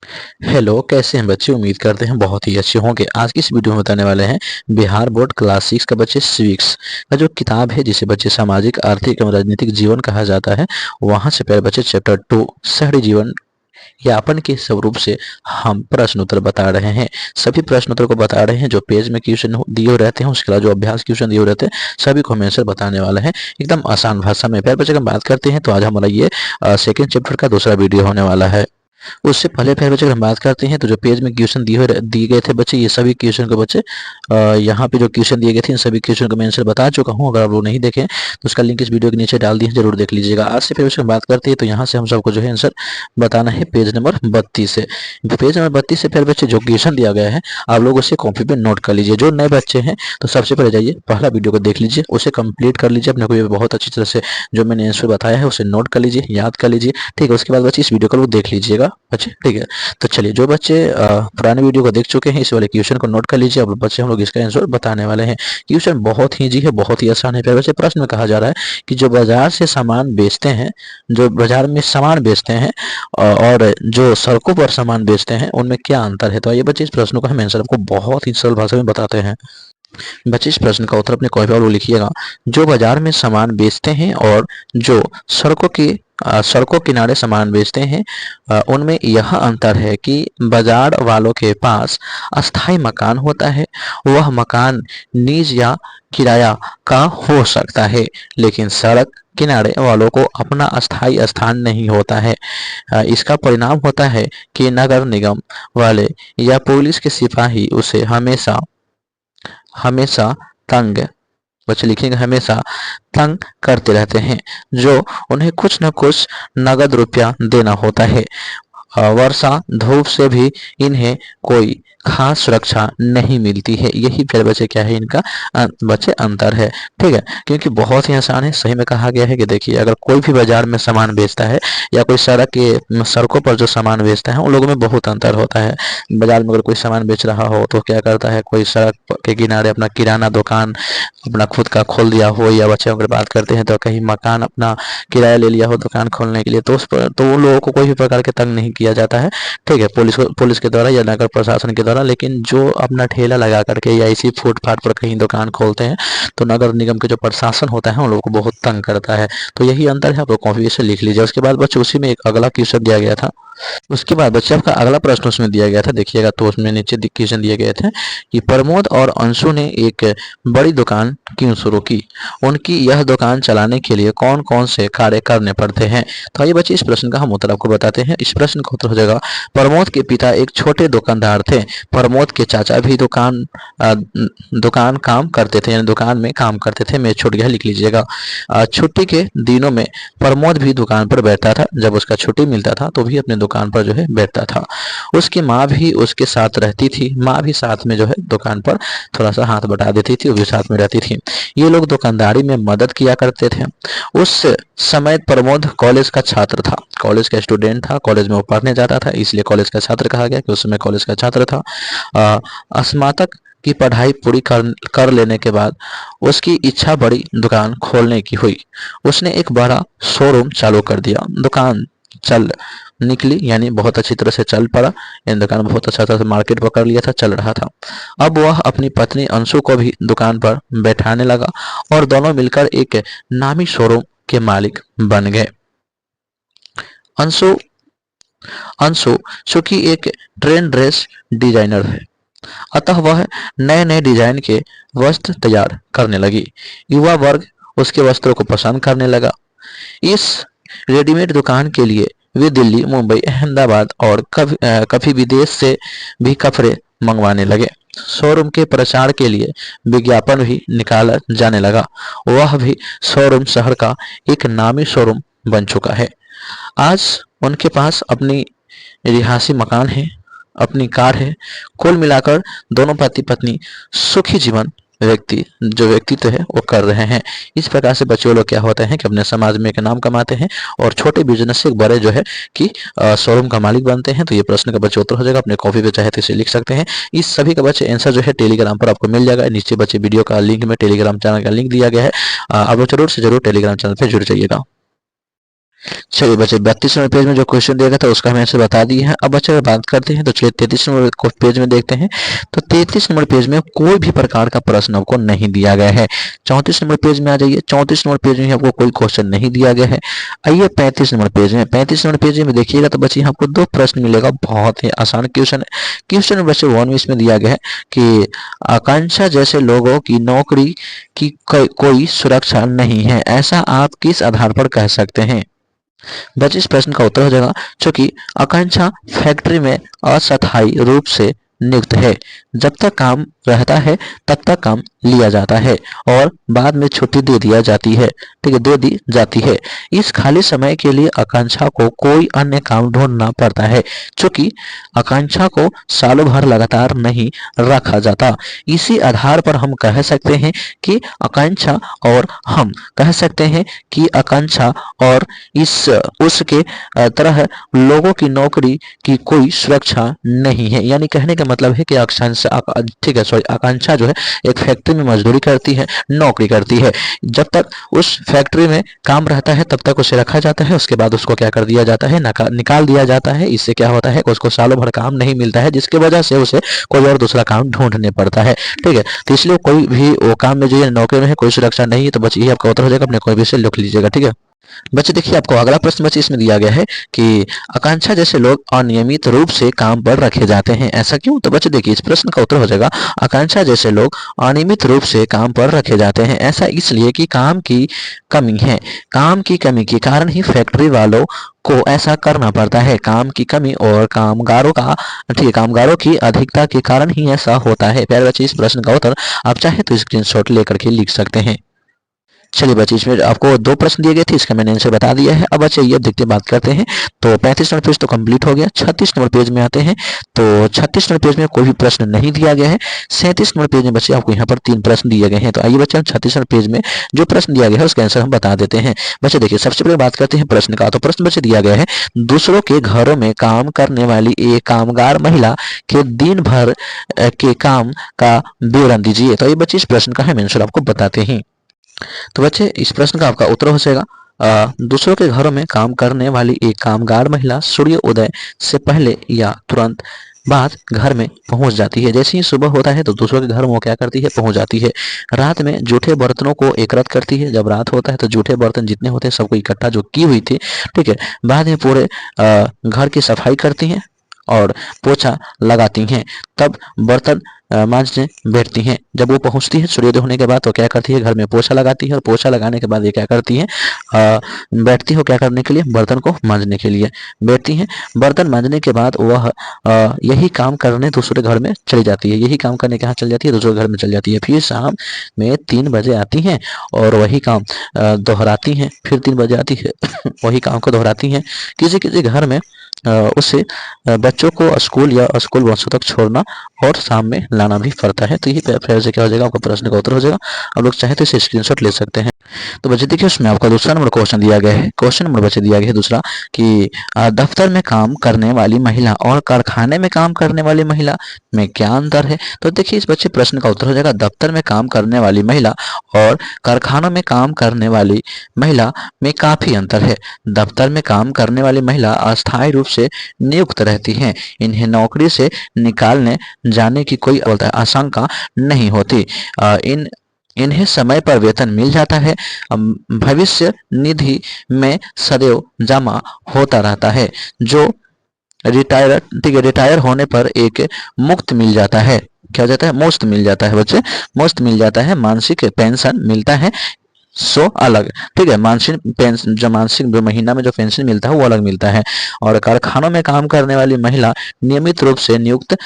Hello, कैसे हैं बच्चे? उम्मीद करते हैं बहुत ही अच्छे होंगे। आज की इस वीडियो में बताने वाले हैं बिहार बोर्ड क्लास 6 का बच्चे सिविक्स का जो किताब है, जिसे बच्चे सामाजिक, आर्थिक एवं राजनीतिक जीवन कहा जाता है, वहां से प्यारे बच्चे चैप्टर 2 शहरी जीवन यापन के स्वरूप से हम प्रश्न उत्तर बता रहे हैं। सभी प्रश्न उत्तर को बता रहे हैं, जो पेज में क्वेश्चन दिए हुए रहते हैं, उसके अलावा जो अभ्यास क्वेश्चन दिए हुए रहते हैं, सभी को हम आंसर बताने वाले हैं एकदम आसान भाषा में। प्यारे बच्चे अगर बात करते हैं तो आज हमारा ये सेकेंड चैप्टर का दूसरा वीडियो होने वाला है। उससे पहले प्यारे बच्चे अगर हम बात करते हैं तो जो पेज में क्वेश्चन दिए गए थे बच्चे, ये सभी क्वेश्चन को बच्चे यहाँ पे जो क्वेश्चन दिए गए थे, इन सभी क्वेश्चन को मैं आंसर बता चुका हूँ। अगर आप वो नहीं देखें तो उसका लिंक इस वीडियो के नीचे डाल दिए, जरूर देख लीजिएगा। आज से प्यारे बच्चे हम बात करते हैं तो यहाँ से हम सबको जो है आंसर बताना है पेज नंबर 32 से। पेज नंबर 32 से प्यारे बच्चे जो क्वेश्चन दिया गया है, आप लोग उसे कॉपी पे नोट कर लीजिए। जो नए बच्चे हैं तो सबसे पहले जाइए पहला वीडियो को देख लीजिए, उसे कंप्लीट कर लीजिए अपने को, ये बहुत अच्छी तरह से जो मैंने आंसर बताया है उसे नोट कर लीजिए, याद कर लीजिए। ठीक है, उसके बाद बच्चे इस वीडियो को देख लीजिएगा बच्चे। ठीक है, तो चलिए, जो बच्चे पुराने वीडियो को देख चुके हैं, इस वाले क्वेश्चन को नोट कर लीजिए। अब बच्चे हम लोग इसका आंसर बताने वाले हैं। क्वेश्चन बहुत ही बहुत ही आसान है प्यारे बच्चे। प्रश्न में कहा जा रहा है कि जो बाजार से सामान बेचते हैं, जो बाजार में सामान बेचते हैं और जो सड़कों पर सामान बेचते हैं, उनमें क्या अंतर है? तो आइए बच्चे, इस प्रश्न को हम आंसर आपको बहुत ही सरल भाषा में बताते हैं। बच्चे, इस प्रश्न का उत्तर अपने कॉपी पर लिखिएगा। जो बाजार में सामान बेचते हैं और जो सड़कों किनारे सामान बेचते हैं, उनमें यह अंतर है कि बाजार वालों के पास अस्थाई मकान होता है। वह मकान लीज या किराया का हो सकता है, लेकिन सड़क किनारे वालों को अपना अस्थाई स्थान नहीं होता है। इसका परिणाम होता है कि नगर निगम वाले या पुलिस के सिपाही उसे हमेशा हमेशा तंग बच्चे लिखेंगे, हमेशा तंग करते रहते हैं, जो उन्हें कुछ न कुछ नगद रुपया देना होता है। वर्षा धूप से भी इन्हें कोई खास सुरक्षा नहीं मिलती है। यही फिर बच्चे क्या है, इनका बच्चे अंतर है। ठीक है, क्योंकि बहुत ही आसान है। सही में कहा गया है कि देखिए, अगर कोई भी बाजार में सामान बेचता है या कोई सड़कों पर जो सामान बेचता है, उन लोगों में बहुत अंतर होता है। बाजार में अगर कोई सामान बेच रहा हो तो क्या करता है, कोई सड़क के किनारे अपना किराना दुकान अपना खुद का खोल दिया हो, या बच्चे अगर बात करते हैं तो कहीं मकान अपना किराया ले लिया हो दुकान खोलने के लिए, तो उस पर तो उन लोगों को कोई भी प्रकार के तंग नहीं किया जाता है। ठीक है, पुलिस के द्वारा या नगर प्रशासन के द्वारा। लेकिन जो अपना ठेला लगा करके या इसी फुटपाथ पर कहीं दुकान खोलते हैं, तो नगर निगम के जो प्रशासन होता है उन लोगों को बहुत तंग करता है। तो यही अंतर है, आप लोग कॉपी से लिख लीजिए। उसके बाद बच्चे उसी में एक अगला क्वेश्चन दिया गया था। उसके बाद बच्चे आपका अगला प्रश्न उसमें दिया गया था, देखिएगा, तो उसमें नीचे क्वेश्चन दिए गए थे कि प्रमोद और अंशु ने एक बड़ी दुकान क्यों शुरू की? उनकी यह दुकान चलाने के लिए कौन कौन से कार्य करने पड़ते हैं? तो आइए बच्चे, इस प्रश्न का हम उत्तर आपको बताते हैं। इस प्रश्न का उत्तर हो जाएगा, प्रमोद के पिता एक छोटे दुकानदार थे। प्रमोद के चाचा भी दुकान काम करते थे, यानी दुकान में काम करते थे। मैं छूट गया, लिख लीजिएगा। छुट्टी के दिनों में प्रमोद भी दुकान पर बैठता था। जब उसका छुट्टी मिलता था तो भी अपने दुकान पर जो है बैठता था। उसकी माँ भी उसके साथ रहती थी। माँ भी साथ में जो है दुकान पर थोड़ा सा हाथ बटा देती थी, वो भी साथ में रहती थी। ये लोग दुकानदारी में मदद किया करते थे। उस समय प्रमोद कॉलेज का छात्र था, कॉलेज का स्टूडेंट था, कॉलेज में वो पढ़ने जाता था, इसलिए कॉलेज का छात्र कहा गया कि उस समय कॉलेज का छात्र था। स्नातक की पढ़ाई पूरी कर लेने के बाद उसकी इच्छा बड़ी दुकान खोलने की हुई। उसने एक बड़ा शोरूम चालू कर दिया। दुकान चल निकली, यानी बहुत अच्छी तरह से चल पड़ा। इन दुकान बहुत अच्छा तरह से मार्केट पकड़ लिया था, चल रहा था। अब वह अपनी पत्नी अंशु को भी दुकान पर बैठाने लगा और दोनों मिलकर एक नामी शोरूम के मालिक बन गए। अंशु अंशु चूंकि एक ट्रेंड ड्रेस डिजाइनर है, अतः वह नए नए डिजाइन के वस्त्र तैयार करने लगी। युवा वर्ग उसके वस्त्रों को पसंद करने लगा। इस रेडीमेड दुकान के लिए वे दिल्ली, मुंबई, अहमदाबाद और कभी विदेश से भी कपड़े मंगवाने लगे। शोरूम के प्रचार के लिए विज्ञापन भी निकाला जाने लगा। वह भी शोरूम शहर का एक नामी शोरूम बन चुका है। आज उनके पास अपनी रिहायशी मकान है, अपनी कार है। कुल मिलाकर दोनों पति पत्नी सुखी जीवन व्यक्तित्व है वो कर रहे हैं। इस प्रकार से बच्चे लोग क्या होते हैं कि अपने समाज में एक नाम कमाते हैं और छोटे बिजनेस से बड़े जो है कि शोरूम का मालिक बनते हैं। तो ये प्रश्न का बच्चे उत्तर हो जाएगा। अपने कॉपी पे चाहे तो इसे लिख सकते हैं। इस सभी का बच्चे आंसर जो है टेलीग्राम पर आपको मिल जाएगा। नीचे बच्चे वीडियो का लिंक में टेलीग्राम चैनल का लिंक दिया गया है। आप लोग जरूर से जरूर टेलीग्राम चैनल पर जुड़ जाइएगा। चलिए बच्चे 32 नंबर पेज में जो क्वेश्चन दिया गया था उसका हम आंसर बता दिए हैं। अब बच्चे अगर बात करते हैं तो चलिए 33 नंबर पेज में देखते हैं। तो 33 नंबर पेज में कोई भी प्रकार का प्रश्न आपको नहीं दिया गया है। 34 नंबर पेज में आ जाइए। 34 नंबर पेज में आपको कोई क्वेश्चन नहीं दिया गया है। आइए 35 नंबर पेज में। 35 नंबर पेज में देखिएगा तो बच्चे आपको दो प्रश्न मिलेगा। बहुत ही आसान क्वेश्चन है। क्वेश्चन बच्चे 1 में इसमें दिया गया है कि आकांक्षा जैसे लोगों की नौकरी की कोई सुरक्षा नहीं है, ऐसा आप किस आधार पर कह सकते हैं। बच्चे इस प्रश्न का उत्तर हो जाएगा चूंकि आकांक्षा फैक्ट्री में अस्थायी रूप से नियुक्त है। जब तक काम रहता है तब तक काम लिया जाता है और बाद में छुट्टी दे दिया जाती है, ठीक है, दे दी जाती है। इस खाली समय के लिए आकांक्षा को कोई अन्य काम ढूंढना पड़ता है क्योंकि आकांक्षा को सालों भर लगातार नहीं रखा जाता। इसी आधार पर हम कह सकते हैं कि आकांक्षा और हम कह सकते हैं कि आकांक्षा और इस उसके तरह लोगों की नौकरी की कोई सुरक्षा नहीं है। यानी कहने का मतलब है कि आकांक्षा, ठीक है, सॉरी, आकांक्षा जो है एक फैक्ट्री में मजदूरी करती है, नौकरी करती है। जब तक उस फैक्ट्री में काम रहता है तब तक उसे रखा जाता है, उसके बाद उसको क्या कर दिया जाता है, निकाल दिया जाता है। इससे क्या होता है, उसको सालों भर काम नहीं मिलता है, जिसकी वजह से उसे कोई और दूसरा काम ढूंढने पड़ता है, ठीक है। तो इसलिए कोई भी वो काम में जो है, नौकरी में है, कोई सुरक्षा नहीं है। तो बस यही आपका उत्तर हो जाएगा। अपने कोई भी से लिख लीजिएगा, ठीक है। बच्चे देखिए आपको अगला प्रश्न बच्चे इसमें दिया गया है कि आकांक्षा जैसे लोग अनियमित रूप से काम पर रखे जाते हैं, ऐसा क्यों। तो बच्चे देखिए इस प्रश्न का उत्तर हो जाएगा आकांक्षा जैसे लोग अनियमित रूप से काम पर रखे जाते हैं, ऐसा इसलिए कि काम की कमी है। काम की कमी के कारण ही फैक्ट्री वालों को ऐसा करना पड़ता है। काम की कमी और कामगारों का, ठीक है, कामगारों की अधिकता के कारण ही ऐसा होता है। प्यारे बच्चे इस प्रश्न का उत्तर आप चाहे तो स्क्रीनशॉट लेकर के लिख सकते हैं। चलिए बच्चे इसमें आपको दो प्रश्न दिए गए थे, इसका मैंने आंसर बता दिया है। अब बच्चे ये देखते बात करते हैं। तो 35 नंबर पेज तो कंप्लीट हो गया। 36 नंबर पेज में आते हैं। तो 36 नंबर पेज में कोई भी प्रश्न नहीं दिया गया है। 37 नंबर पेज में बच्चे आपको यहाँ पर 3 प्रश्न दिए गए हैं। तो आइए बच्चे 36 नंबर पेज में जो प्रश्न दिया गया है उसका आंसर हम बता देते हैं। बच्चे देखिए सबसे पहले बात करते हैं प्रश्न का। तो प्रश्न बच्चे दिया गया है दूसरों के घरों में काम करने वाली एक कामगार महिला के दिन भर के काम का विवरण दीजिए। तो ये बच्चे इस प्रश्न का हम आंसर आपको बताते हैं। तो बच्चे इस प्रश्न का आपका उत्तर हो जाएगा दूसरों के घरों में काम करने वाली एक कामगार महिला सूर्य उदय से पहले या तुरंत बाद घर में पहुंच जाती है। जैसे ही सुबह होता है तो दूसरों के घर में वो क्या करती है, पहुंच जाती है। रात में जूठे बर्तनों को एकत्रित करती है। जब रात होता है तो जूठे बर्तन जितने होते हैं सबको इकट्ठा जो की हुई थी, ठीक है, बाद में पूरे घर की सफाई करती हैं और पोछा लगाती हैं। तब बर्तन मांजने बैठती हैं। जब वो पहुंचती है सूर्योदय होने के बाद तो क्या करती है, घर में पोछा लगाती है और पोछा लगाने के बाद ये क्या करती है, बैठती हो क्या करने के लिए, बर्तन को मांजने के लिए बैठती हैं। बर्तन मांजने के बाद वह यही काम करने दूसरे घर में चली जाती है। यही काम करने कहाँ चली जाती है, दूसरे घर में चली जाती है। फिर शाम में 3 बजे आती हैं और वही काम दोहराती हैं। फिर 3 बजे आती है वही काम को दोहराती हैं। किसी किसी घर में उसे बच्चों को स्कूल या स्कूल बसों तक छोड़ना और शाम में लाना भी पड़ता है। तो यही फिर से क्या हो जाएगा, आपका प्रश्न का उत्तर हो जाएगा। आप लोग चाहे तो इसे स्क्रीनशॉट ले सकते हैं। तो बच्चे देखिए उसमें आपका दूसरा नंबर क्वेश्चन दिया गया है। क्वेश्चन नंबर बच्चे दिया गया है दूसरा कि दफ्तर में काम करने वाली महिला और कारखाने में काम करने वाली महिला में क्या अंतर है। तो देखिए इस बच्चे प्रश्न का उत्तर हो जाएगा दफ्तर में काम करने वाली महिला और कारखानों में काम करने वाली महिला में काफी अंतर है। दफ्तर में काम करने वाली महिला अस्थायी रूप से नियुक्त रहती हैं। इन्हें नौकरी से निकालने जाने की कोई आशंका नहीं होती। इन्हें समय पर वेतन मिल जाता है। भविष्य निधि में सदैव जमा होता रहता है जो रिटायर होने पर एक मुक्त मिल जाता है। क्या हो जाता है, मुफ्त मिल जाता है बच्चे, मुफ्त मिल जाता है। मानसिक पेंशन मिलता है सो अलग, ठीक है, मानसिक पेंशन जो मानसिक महीना में जो पेंशन मिलता है वो अलग मिलता है। और कारखानों में काम करने वाली महिला नियमित रूप से नियुक्त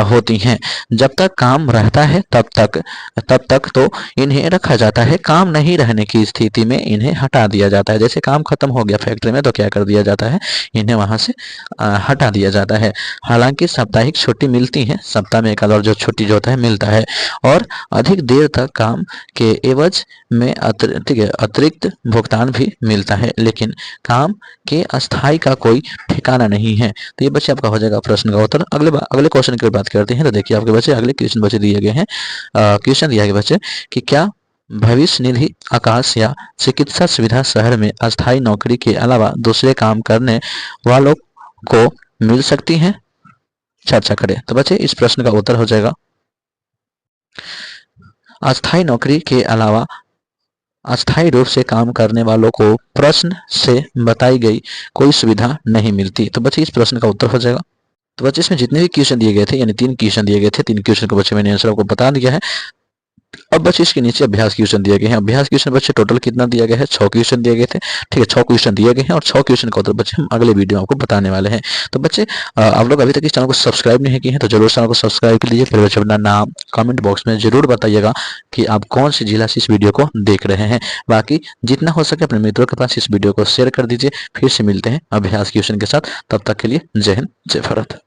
होती हैं। जब तक काम रहता है तब तक तो इन्हें रखा जाता है। काम नहीं रहने की स्थिति में इन्हें हटा दिया जाता है। जैसे काम खत्म हो गया फैक्ट्री में तो क्या कर दिया जाता है, इन्हें वहां से हटा दिया जाता है। हालांकि साप्ताहिक छुट्टी मिलती है, सप्ताह में एक आध और जो छुट्टी जो होता है मिलता है। और अधिक देर तक काम के एवज में ठीक है अतिरिक्त भुगतान भी मिलता है, लेकिन काम के अस्थाई का कोई ठिकाना नहीं है। तो ये बच्चे आपका हो जाएगा प्रश्न का उत्तर। अगले क्वेश्चन की बात करते हैं। तो देखिए आपके बच्चे अगले क्वेश्चन बच्चे दिए गए हैं। क्वेश्चन दिया गया बच्चे कि क्या भविष्य निधि, आकाश या चिकित्सा सुविधा शहर में अस्थायी नौकरी के अलावा दूसरे काम करने वालों को मिल सकती हैं? चर्चा करें। तो बच्चे इस प्रश्न का उत्तर हो जाएगा अस्थायी नौकरी के अलावा अस्थायी रूप से काम करने वालों को प्रश्न से बताई गई कोई सुविधा नहीं मिलती। तो बच्चे इस प्रश्न का उत्तर हो जाएगा। तो बच्चे इसमें जितने भी क्वेश्चन दिए गए थे, यानी 3 क्वेश्चन दिए गए थे, 3 क्वेश्चन को बच्चे मैंने आंसर आपको बता दिया है। अब बच्चे इसके नीचे अभ्यास क्वेश्चन दिए गए हैं। अभ्यास क्वेश्चन बच्चे टोटल कितना दिया गया है? 6 क्वेश्चन दिए गए थे। ठीक है, 6 क्वेश्चन दिए गए हैं और 6 क्वेश्चन का उत्तर बच्चे हम अगले वीडियो में आपको बताने वाले हैं। तो बच्चे आप लोग अभी तक इस चैनल को सब्सक्राइब नहीं किए हैं तो जरूर चैनल को सब्सक्राइब कर लीजिए। फिर बच्चे अपना नाम कमेंट बॉक्स में जरूर बताइएगा कि आप कौन सी जिला से इस वीडियो को देख रहे हैं। बाकी जितना हो सके अपने मित्रों के पास इस वीडियो को शेयर कर दीजिए। फिर से मिलते हैं अभ्यास क्वेश्चन के साथ। तब तक के लिए जय हिंद, जय भारत।